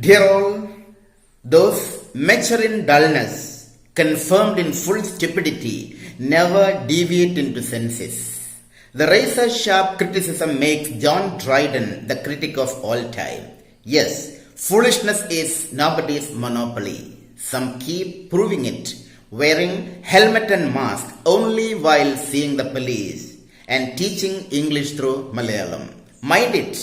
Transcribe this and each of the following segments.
Dear all, those mature in dullness, confirmed in full stupidity, never deviate into senses. The razor-sharp criticism makes John Dryden the critic of all time. Yes, foolishness is nobody's monopoly. Some keep proving it, wearing helmet and mask only while seeing the police and teaching English through Malayalam. Mind it,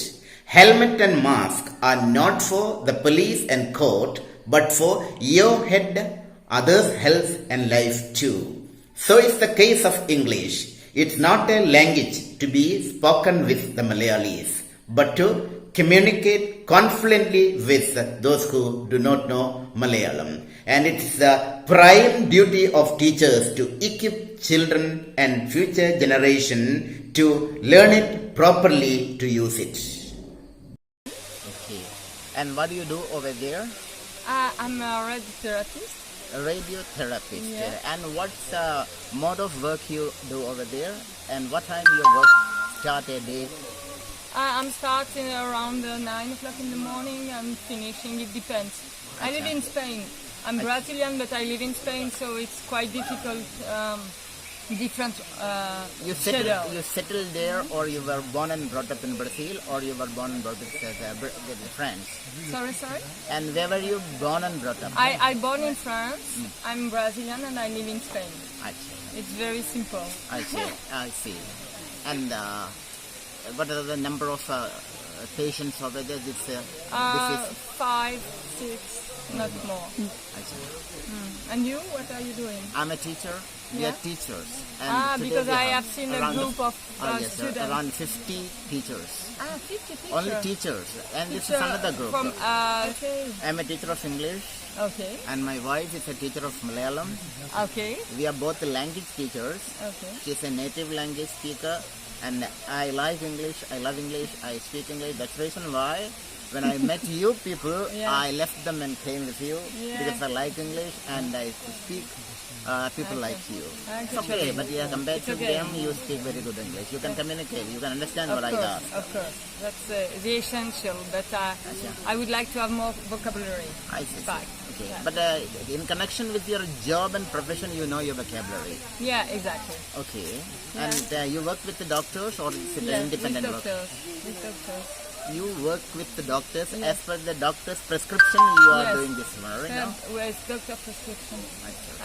helmet and mask are not for the police and court, but for your head, others' health and life too. So is the case of English. It's not a language to be spoken with the Malayalis, but to communicate confidently with those who do not know Malayalam. And it's the prime duty of teachers to equip children and future generation to learn it properly, to use it. Okay. And what do you do over there? I'm a radiotherapist. A radiotherapist. Yeah. And what's the mode of work you do over there? And what time your work start a day? I'm starting around 9 o'clock in the morning and finishing, it depends. I live in Spain. I'm Brazilian, but I live in Spain, so it's quite difficult, different You settled there, or you were born and brought up in Brazil, or you were born and brought up in France? Sorry? And where were you born and brought up? I born in France, I'm Brazilian, and I live in Spain. I see. It's very simple. I see. And what are the number of patients over there? This 5, 6, not more. I see. And you, what are you doing? I'm a teacher. We are teachers. And Because today I have seen a group of students. Around 50 teachers. 50 teachers. Only teachers. And this is another group. Okay. I'm a teacher of English. Okay. And my wife is a teacher of Malayalam. Okay. We are both language teachers. Okay. She's a native language speaker. And I like English, I love English, I speak English. That's the reason why when I met you people, I left them and came with you because I like English and I speak people like you. It's okay, but compared to them, you speak very good English. You can communicate, you can understand what I ask. Of course, that's the essential, but I would like to have more vocabulary. I see. Back. Okay. Yeah. But in connection with your job and profession, you know your vocabulary. Yeah, exactly. Okay. Yeah. And you work with the doctors or is it an independent work? With doctors. You work with the doctors. As per the doctor's prescription, you are doing this work, no? With doctor prescription.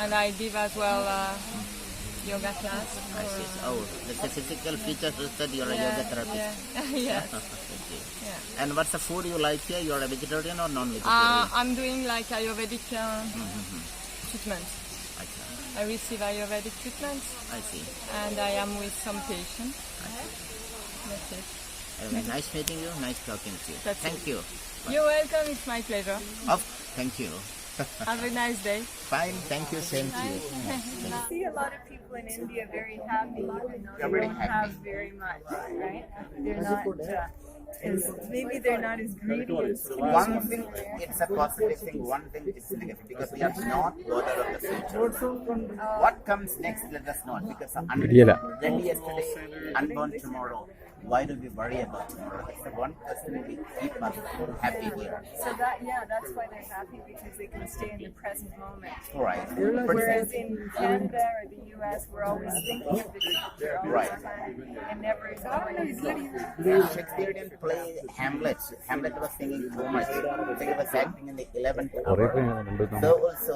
And I give as well yoga class. I see. Oh, that's a physical feature that you're a yoga therapist. Yeah. Okay. Yeah. And what's the food you like here? You're a vegetarian or non-vegetarian? I'm doing like Ayurvedic treatments. Okay. I receive Ayurvedic treatments. I see. And I am with some patients. That's it. Anyway, nice meeting you. Nice talking to you. Thank you. You're welcome. It's my pleasure. Thank you. Have a nice day. Fine. Thank you. Same to you. I see a lot of people in India very happy, even though they don't have very much, right? They're not maybe they're not as greedy as One thing, it's a positive thing. One thing, it's negative because we are not bothered of the future. What comes next, let us not, because ready yesterday, unborn tomorrow. Why do we worry about tomorrow? That's the one person we keep us happy here. So that's why they're happy, because they can stay in the present moment. Right. Whereas in Canada or the US, we're always thinking of the future all the time and never ignoring. Shakespeare play Hamlet. Hamlet was singing too much. He was acting in the 11th hour. So also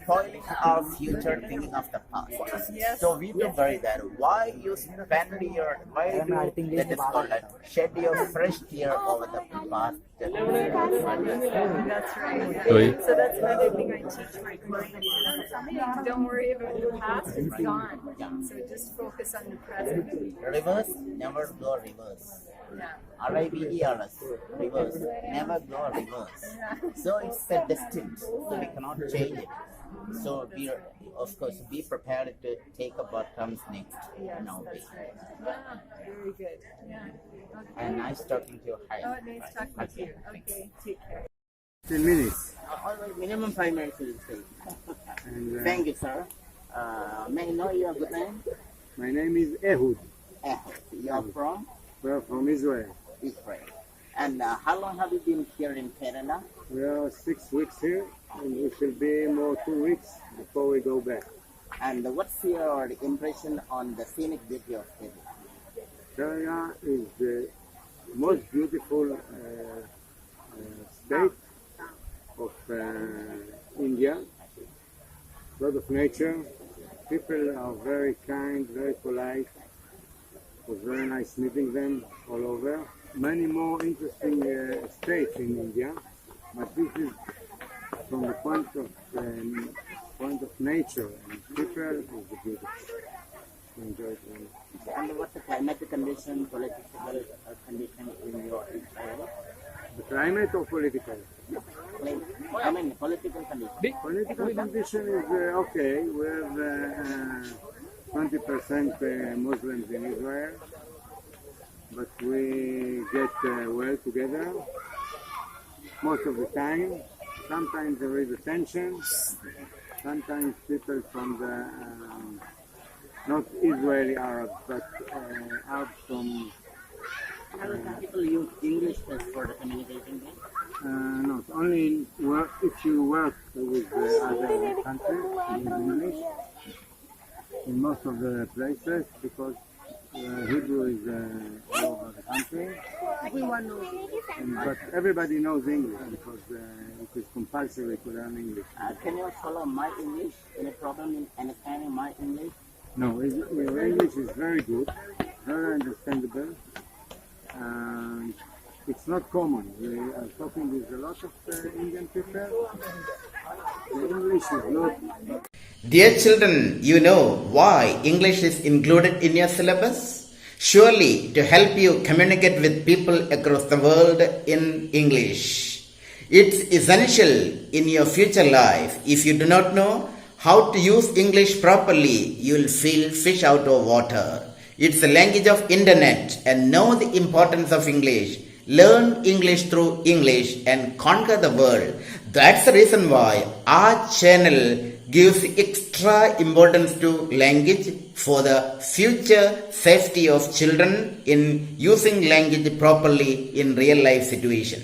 spoiling our future, thinking of the past. Yes. So we will worry that. Why you spend your, why do you, that is called shed your fresh tear over the past. That's right. So that's another thing I teach my clients. Don't worry about the past, it's gone. So just focus on the present. Reverse, never go reverse. RIVERS, reverse, never go reverse. So it's a destined, so we cannot change it. So we are, of course, be prepared to take up what comes next in our way. Very good. Yeah. Okay. And nice talking to you. Hi. Oh, nice talking to you. Okay, take care. 10 minutes. Minimum 5 minutes will take. And, Thank you, sir. May I know your good name? my name is Ehud. You are from We are from Israel. Israel. And how long have you been here in Canada? We are 6 weeks here, and we shall be more 2 weeks before we go back. And what's your impression on the scenic beauty of Kerala? Kerala is the most beautiful state of India. A lot of nature. People are very kind, very polite. It was very nice meeting them all over. Many more interesting states in India, but this is from the point of nature and people is the beauty. We enjoy it very much. And what's the climatic condition, political condition in your Israel? The climate or political? I mean, political condition. Political condition is okay. We have 20% Muslims in Israel, but we get well together most of the time. Sometimes there is a tension. Sometimes people from the not Israeli Arabs, but Arabs from People use English as for the communication. not only if you work with other countries in English in most of the places, because Hebrew is all over the country. But everybody knows English because it is compulsory to learn English. Can you follow my English? Any problem in understanding my English? No, your English is very good, very understandable. It's not common. We are talking with a lot of Indian people. The English is not. Dear children, you know why English is included in your syllabus? Surely to help you communicate with people across the world in English. It's essential in your future life. If you do not know how to use English properly, you'll feel fish out of water. It's the language of internet, and know the importance of English. Learn English through English and conquer the world. That's the reason why our channel gives extra importance to language for the future safety of children in using language properly in real life situation.